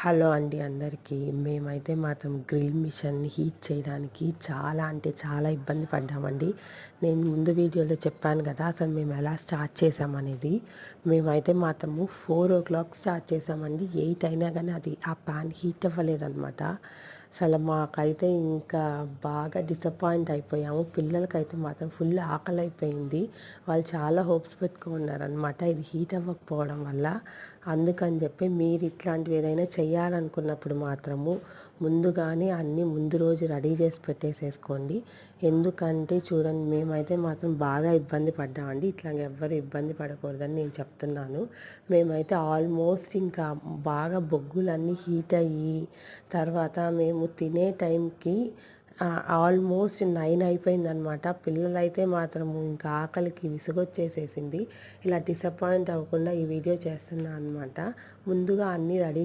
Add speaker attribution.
Speaker 1: Hello అండి అందరికీ. మేమైతే మాత్రం గ్రిల్ మిషన్ని హీట్ చేయడానికి చాలా అంటే చాలా ఇబ్బంది పడ్డామండి. నేను ముందు వీడియోలో చెప్పాను కదా అసలు మేము ఎలా స్టార్ట్ చేసామనేది. మేమైతే మాత్రము 4 o'clock స్టార్ట్ చేసామండి. 8 అయినా కానీ అది ఆ ప్యాన్ హీట్ అవ్వలేదన్నమాట. అసలు మాకైతే ఇంకా బాగా డిసప్పాయింట్ అయిపోయాము. పిల్లలకైతే మాత్రం ఫుల్ ఆకలి అయిపోయింది. వాళ్ళు చాలా హోప్స్ పెట్టుకున్నారనమాట ఇది హీట్ అవ్వకపోవడం వల్ల. అందుకని చెప్పి మీరు ఇట్లాంటివి ఏదైనా చేయాలనుకున్నప్పుడు మాత్రము ముందుగానే అన్నీ ముందు రోజు రెడీ చేసి పెట్టేసేసుకోండి. ఎందుకంటే చూడండి, మేమైతే మాత్రం బాగా ఇబ్బంది పడ్డామండి. ఇట్లా ఎవ్వరు ఇబ్బంది పడకూడదని నేను చెప్తున్నాను. మేమైతే ఆల్మోస్ట్ ఇంకా బాగా బొగ్గులన్నీ హీట్ అయ్యి తర్వాత మేము తినే టైంకి ఆల్మోస్ట్ 9 అయిపోయిందనమాట. పిల్లలైతే మాత్రము ఇంకా ఆకలికి విసుగొచ్చేసేసింది. ఇలా డిసప్పాయింట్ అవ్వకుండా ఈ వీడియో చేస్తున్నా అనమాట. ముందుగా అన్నీ రెడీ